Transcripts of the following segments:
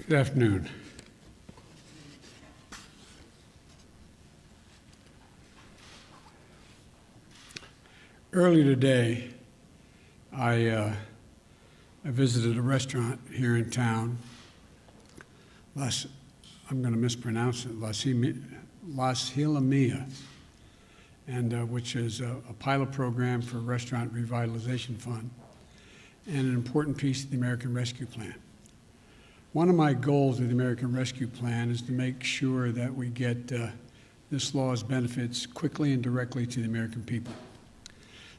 Good afternoon. Earlier today, I visited a restaurant here in town. I'm going to mispronounce it, Las Hilamia, and which is a pilot program for Restaurant Revitalization Fund and an important piece of the American Rescue Plan. One of my goals of the American Rescue Plan is to make sure that we get this law's benefits quickly and directly to the American people.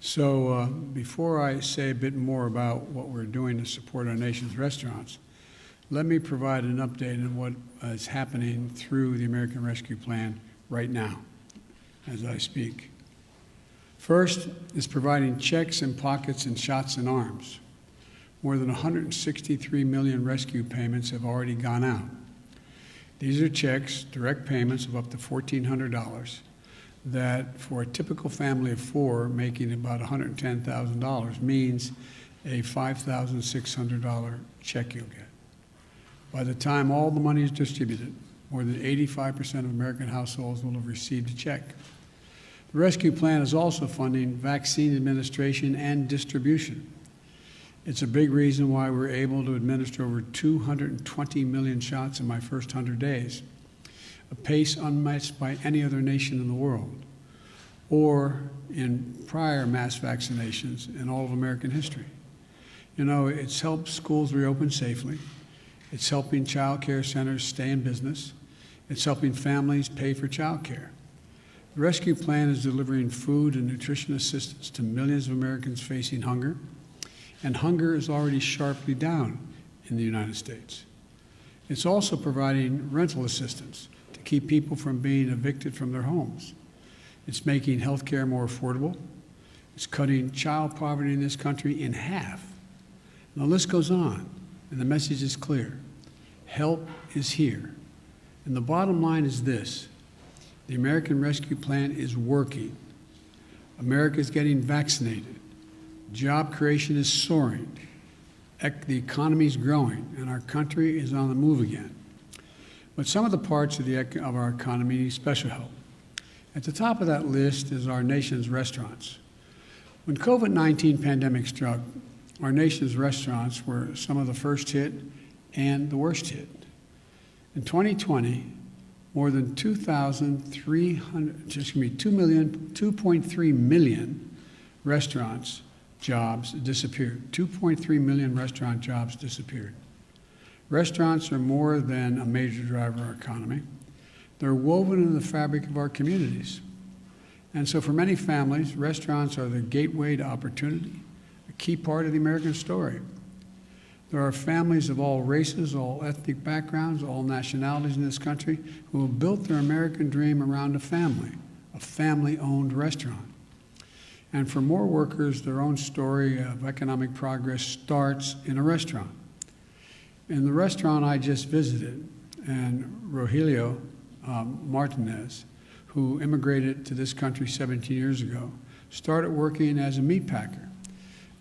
So before I say a bit more about what we're doing to support our nation's restaurants, let me provide an update on what is happening through the American Rescue Plan right now as I speak. First is providing checks in pockets and shots in arms. More than 163 million rescue payments have already gone out. These are checks, direct payments of up to $1,400 that for a typical family of four making about $110,000 means a $5,600 check you'll get. By the time all the money is distributed, more than 85% of American households will have received a check. The rescue plan is also funding vaccine administration and distribution. It's a big reason why we're able to administer over 220 million shots in my first 100 days, a pace unmatched by any other nation in the world, or in prior mass vaccinations in all of American history. You know, it's helped schools reopen safely. It's helping child care centers stay in business. It's helping families pay for child care. The rescue plan is delivering food and nutrition assistance to millions of Americans facing hunger, and hunger is already sharply down in the United States. It's also providing rental assistance to keep people from being evicted from their homes. It's making health care more affordable. It's cutting child poverty in this country in half. And the list goes on, and the message is clear. Help is here. And the bottom line is this: the American Rescue Plan is working. America is getting vaccinated. Job creation is soaring. The economy is growing, and our country is on the move again. But some of the parts of our economy need special help. At the top of that list is our nation's restaurants. When COVID-19 pandemic struck, our nation's restaurants were some of the first hit and the worst hit. In 2020, more than 2.3 million restaurants jobs disappeared. 2.3 million restaurant jobs disappeared. Restaurants are more than a major driver of our economy. They're woven into the fabric of our communities. And so for many families, restaurants are the gateway to opportunity, a key part of the American story. There are families of all races, all ethnic backgrounds, all nationalities in this country who have built their American dream around a family-owned restaurant. And for more workers, their own story of economic progress starts in a restaurant. In the restaurant I just visited, and Rogelio Martinez, who immigrated to this country 17 years ago, started working as a meat packer.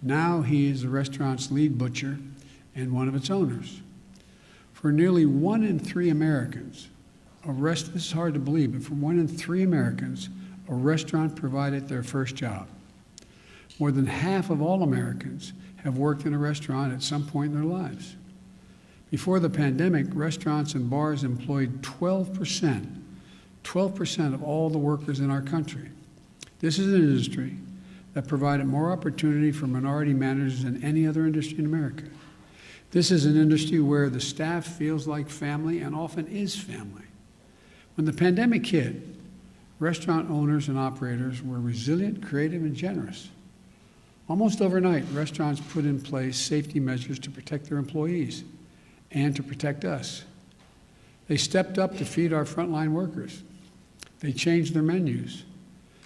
Now he is the restaurant's lead butcher and one of its owners. For nearly 1 in 3 Americans, this is hard to believe, but for 1 in 3 Americans, a restaurant provided their first job. More than half of all Americans have worked in a restaurant at some point in their lives. Before the pandemic, restaurants and bars employed 12% of all the workers in our country. This is an industry that provided more opportunity for minority managers than any other industry in America. This is an industry where the staff feels like family and often is family. When the pandemic hit, restaurant owners and operators were resilient, creative, and generous. Almost overnight, restaurants put in place safety measures to protect their employees and to protect us. They stepped up to feed our frontline workers. They changed their menus.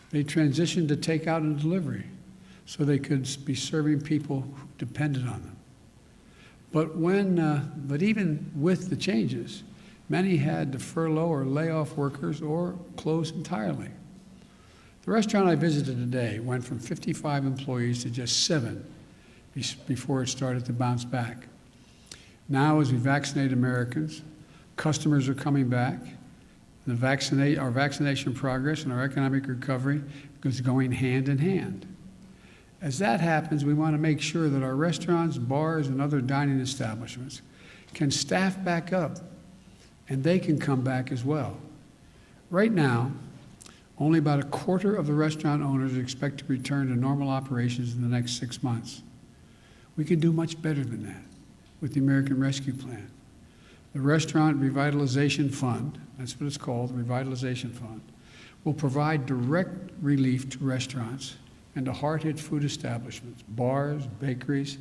They transitioned to takeout and delivery so they could be serving people who depended on them. But even with the changes, many had to furlough or lay off workers or close entirely. The restaurant I visited today went from 55 employees to just 7 before it started to bounce back. Now, as we vaccinate Americans, customers are coming back. Our vaccination progress and our economic recovery is going hand in hand. As that happens, we want to make sure that our restaurants, bars, and other dining establishments can staff back up, and they can come back as well. Right now, only about a quarter of the restaurant owners expect to return to normal operations in the next 6 months. We can do much better than that with the American Rescue Plan. The Restaurant Revitalization Fund, that's what it's called, the Revitalization Fund, will provide direct relief to restaurants and to hard-hit food establishments, bars, bakeries,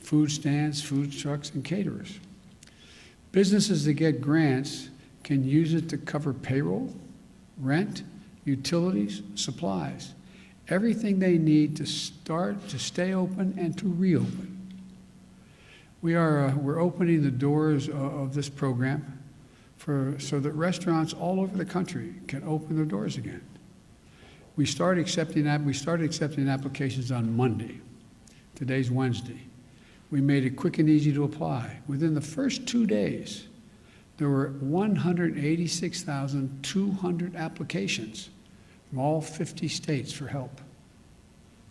food stands, food trucks, and caterers. Businesses that get grants can use it to cover payroll, rent, utilities, supplies, everything they need to stay open and to reopen. We're opening the doors of this program so that restaurants all over the country can open their doors again. We started accepting applications on Monday. Today's Wednesday. We made it quick and easy to apply. Within the first 2 days, there were 186,200 applications from all 50 states for help.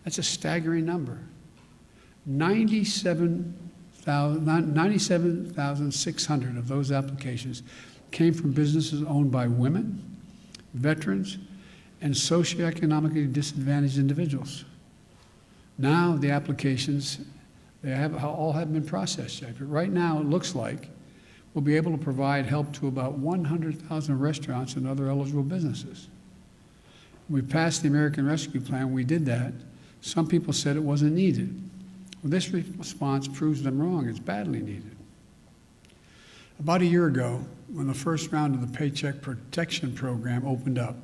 That's a staggering number. 97,600 of those applications came from businesses owned by women, veterans, and socioeconomically disadvantaged individuals. Now the applications, all have been processed yet, but right now it looks like we'll be able to provide help to about 100,000 restaurants and other eligible businesses. We passed the American Rescue Plan, we did that. Some people said it wasn't needed. Well, this response proves them wrong, it's badly needed. About a year ago, when the first round of the Paycheck Protection Program opened up,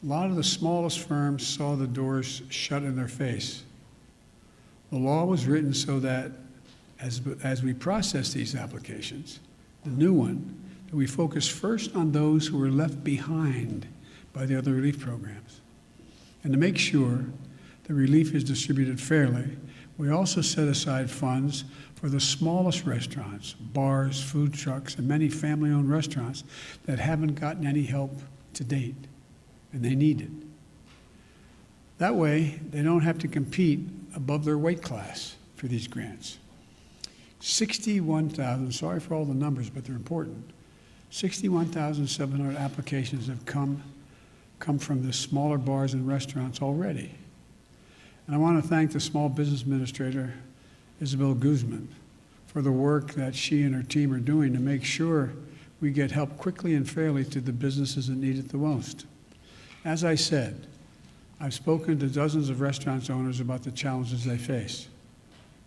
a lot of the smallest firms saw the doors shut in their face. The law was written so that as we process these applications, the new one, that we focus first on those who were left behind by the other relief programs. And to make sure the relief is distributed fairly, we also set aside funds for the smallest restaurants, bars, food trucks, and many family-owned restaurants that haven't gotten any help to date, and they need it. That way, they don't have to compete above their weight class for these grants. 61,000, sorry for all the numbers, but they're important. 61,700 applications have come from the smaller bars and restaurants already. And I want to thank the Small Business Administrator, Isabel Guzman, for the work that she and her team are doing to make sure we get help quickly and fairly to the businesses that need it the most. As I said, I've spoken to dozens of restaurant owners about the challenges they face.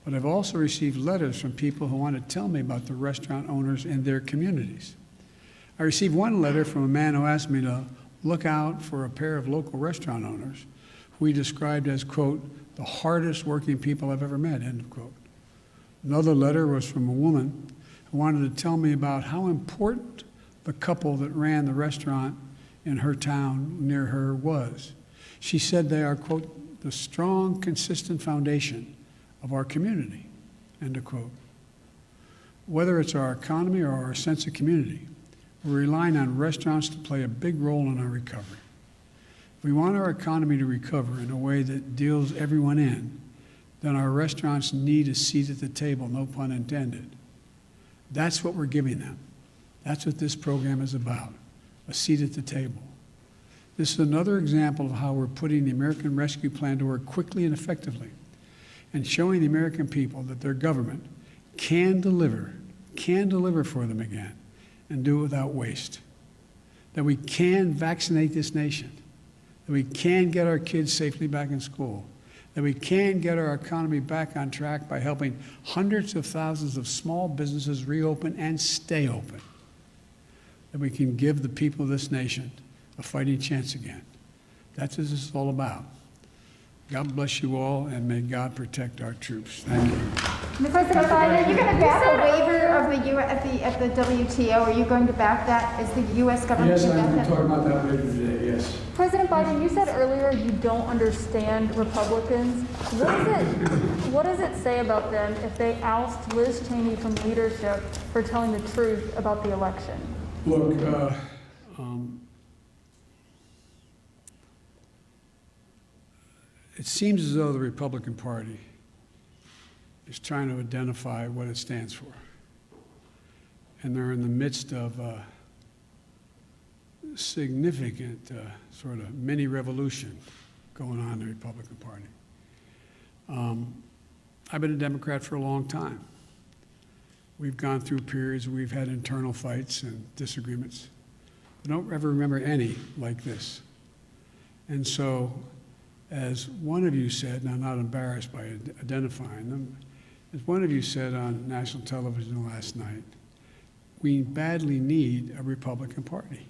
But I've also received letters from people who want to tell me about the restaurant owners in their communities. I received one letter from a man who asked me to look out for a pair of local restaurant owners who he described as, quote, the hardest working people I've ever met, end of quote. Another letter was from a woman who wanted to tell me about how important the couple that ran the restaurant in her town near her was. She said they are, quote, the strong, consistent foundation of our community, end of quote. Whether it's our economy or our sense of community, we're relying on restaurants to play a big role in our recovery. If we want our economy to recover in a way that deals everyone in, then our restaurants need a seat at the table, no pun intended. That's what we're giving them. That's what this program is about, a seat at the table. This is another example of how we're putting the American Rescue Plan to work quickly and effectively and showing the American people that their government can deliver for them again and do it without waste. That we can vaccinate this nation, that we can get our kids safely back in school, that we can get our economy back on track by helping hundreds of thousands of small businesses reopen and stay open, that we can give the people of this nation a fighting chance again. That's what this is all about. God bless you all, and may God protect our troops. Thank you. President Biden, you're going to back a waiver of the at the WTO. Are you going to back that? Is the U.S. government Yes, going to I'm back going to that? talk about that later today, yes. President Biden, you said earlier you don't understand Republicans. What does it say about them if they oust Liz Cheney from leadership for telling the truth about the election? Look, it seems as though the Republican Party is trying to identify what it stands for. And they're in the midst of a significant sort of mini revolution going on in the Republican Party. I've been a Democrat for a long time. We've gone through periods where we've had internal fights and disagreements. I don't ever remember any like this. And so, as one of you said, and I'm not embarrassed by identifying them, as one of you said on national television last night, we badly need a Republican Party.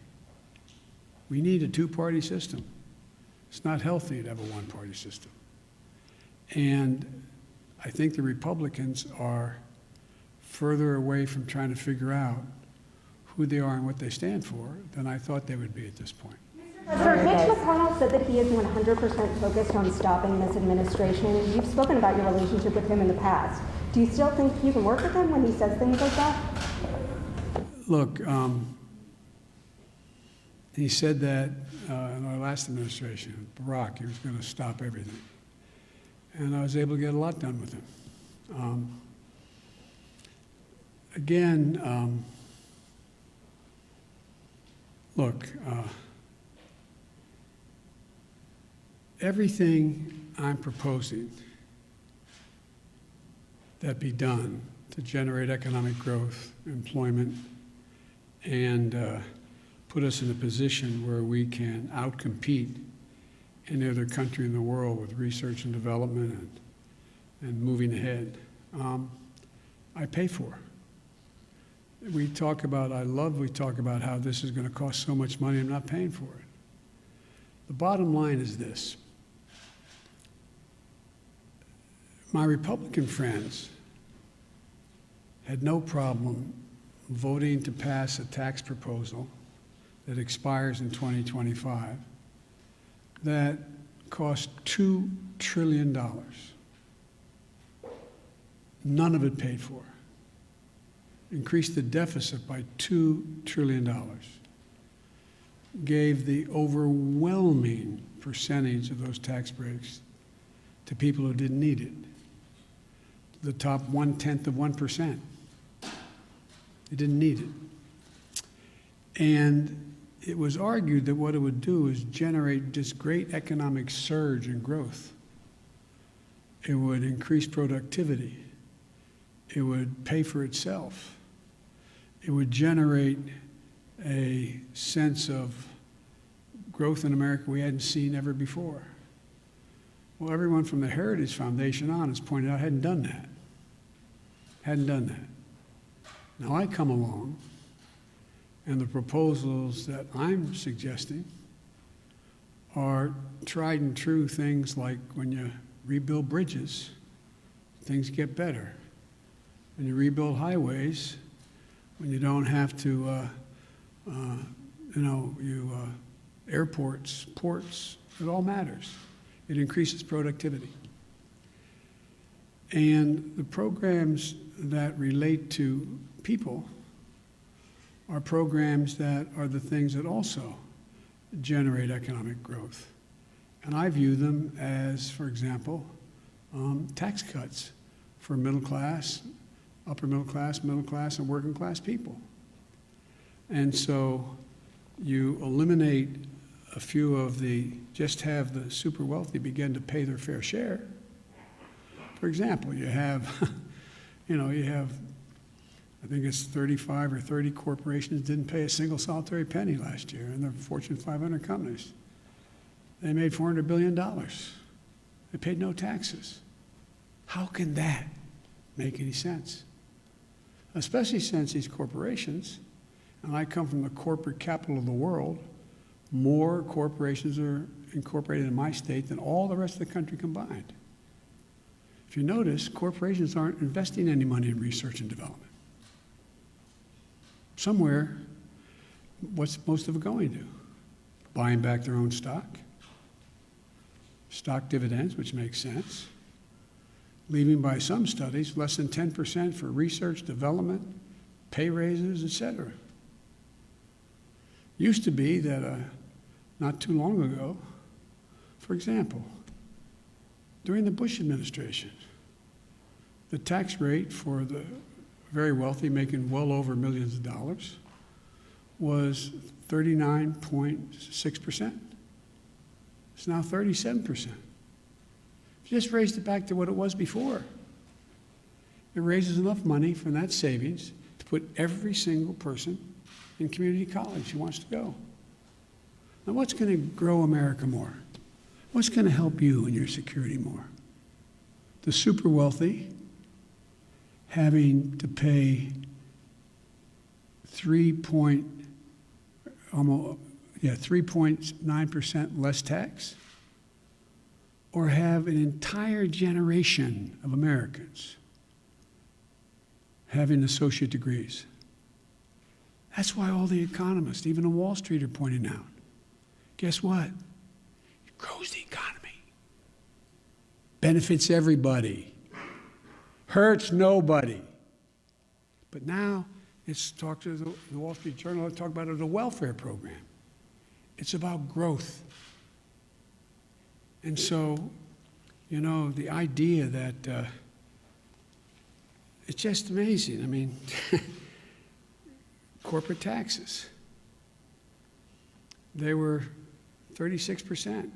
We need a two-party system. It's not healthy to have a one-party system. And I think the Republicans are further away from trying to figure out who they are and what they stand for than I thought they would be at this point. Sir, Mitch McConnell said that he is 100% focused on stopping this administration. You've spoken about your relationship with him in the past. Do you still think you can work with him when he says things like that? Look, he said that in our last administration, Barack, he was going to stop everything. And I was able to get a lot done with him. Look, everything I'm proposing that be done to generate economic growth, employment, and put us in a position where we can outcompete any other country in the world with research and development and moving ahead, I pay for. We talk about how this is going to cost so much money, I'm not paying for it. The bottom line is this. My Republican friends had no problem voting to pass a tax proposal that expires in 2025 that cost $2 trillion. None of it paid for. Increased the deficit by $2 trillion. Gave the overwhelming percentage of those tax breaks to people who didn't need it. The top 0.1%. They didn't need it. And it was argued that what it would do is generate this great economic surge and growth. It would increase productivity. It would pay for itself. It would generate a sense of growth in America we hadn't seen ever before. Well, everyone from the Heritage Foundation on has pointed out hadn't done that. Hadn't done that. Now I come along, and the proposals that I'm suggesting are tried and true things like when you rebuild bridges, things get better. When you rebuild highways, when you don't have to, airports, ports, it all matters. It increases productivity. And the programs that relate to people are programs that are the things that also generate economic growth. And I view them as, for example, tax cuts for middle class, upper middle class, and working class people. And so you eliminate a few of just have the super wealthy begin to pay their fair share. For example, you have, I think it's 35 or 30 corporations didn't pay a single solitary penny last year in their Fortune 500 companies. They made $400 billion. They paid no taxes. How can that make any sense? Especially since these corporations, and I come from the corporate capital of the world, more corporations are incorporated in my state than all the rest of the country combined. If you notice, corporations aren't investing any money in research and development. Somewhere, what's most of it going to? Buying back their own stock, stock dividends, which makes sense, leaving by some studies less than 10% for research, development, pay raises, etc. Used to be that not too long ago, for example, during the Bush administration, the tax rate for the very wealthy making well over millions of dollars was 39.6%. It's now 37%. Just raised it back to what it was before. It raises enough money from that savings to put every single person in community college who wants to go. Now, what's going to grow America more? What's going to help you and your security more? The super wealthy having to pay 3.9% less tax, or have an entire generation of Americans having associate degrees. That's why all the economists, even on Wall Street, are pointing out, guess what? It grows the economy, benefits everybody, hurts nobody. But now it's talked to the Wall Street Journal, talk about it as a welfare program. It's about growth. And so, you know, the idea that it's just amazing. I mean, corporate taxes, they were 36%.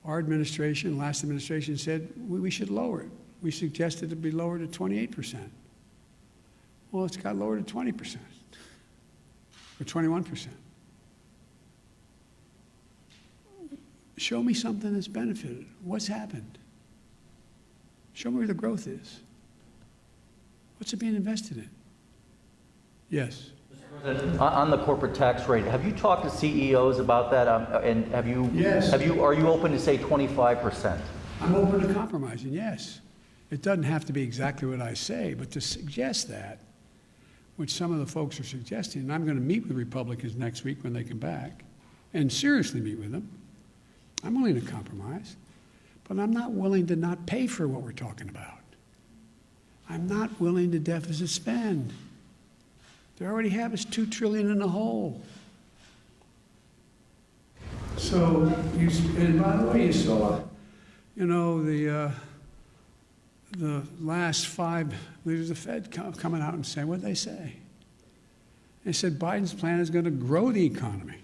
Our administration, last administration, said we should lower it. We suggested it be lowered to 28%. Well, it's got lowered to 20% or 21%. Show me something that's benefited. What's happened? Show me where the growth is. What's it being invested in? Yes. Mr. President, on the corporate tax rate, have you talked to CEOs about that? And have you? Yes. Are you open to say 25%? I'm open to compromising, yes. It doesn't have to be exactly what I say, but to suggest that, which some of the folks are suggesting, and I'm going to meet with Republicans next week when they come back, and seriously meet with them. I'm willing to compromise, but I'm not willing to not pay for what we're talking about. I'm not willing to deficit spend. They already have us $2 trillion in the hole. So, and by the way, you saw, you know, the last 5 leaders of the Fed coming out and saying what they say. They said Biden's plan is going to grow the economy.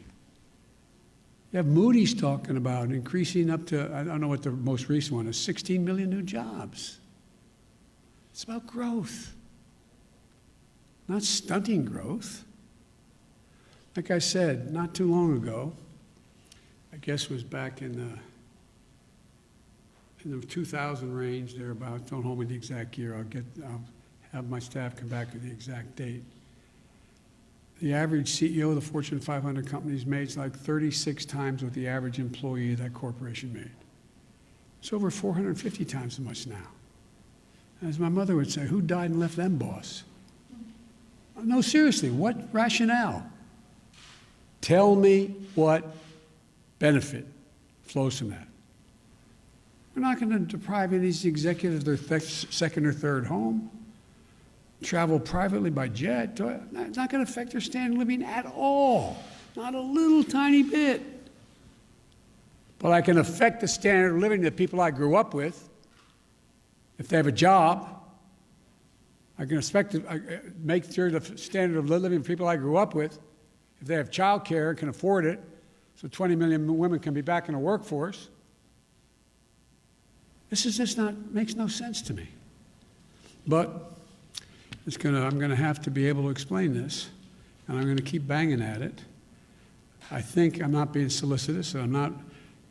You have Moody's talking about increasing up to, I don't know what the most recent one is, 16 million new jobs. It's about growth, not stunting growth. Like I said, not too long ago, I guess it was back in the 2000 range, thereabouts. Don't hold me to the exact year. I'll have my staff come back with the exact date. The average CEO of the Fortune 500 companies made like 36 times what the average employee of that corporation made. It's over 450 times as much now. As my mother would say, who died and left them, boss? No, seriously, what rationale? Tell me what benefit flows from that. We're not going to deprive any of these executives of their second or third home, travel privately by jet. It's not going to affect their standard of living at all, not a little tiny bit. But I can affect the standard of living of the people I grew up with. If they have a job, I can expect to make sure the standard of living of people I grew up with, if they have child care, can afford it, so 20 million women can be back in the workforce. This is just makes no sense to me. But I'm going to have to be able to explain this, and I'm going to keep banging at it. I think I'm not being solicitous, and I'm not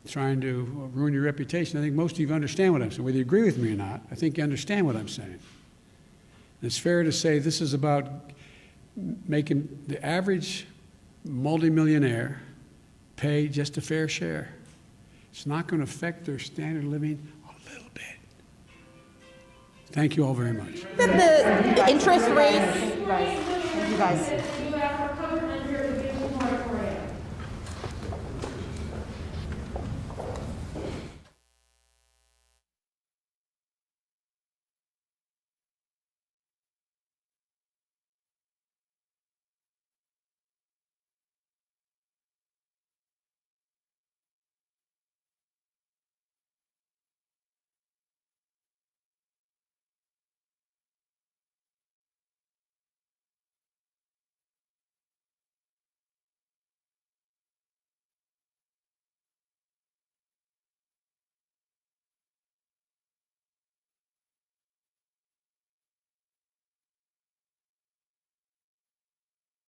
trying to ruin your reputation. I think most of you understand what I'm saying. Whether you agree with me or not, I think you understand what I'm saying. And it's fair to say this is about making the average multimillionaire pay just a fair share. It's not going to affect their standard of living a little bit. Thank you all very much. The interest rates. Thank you guys.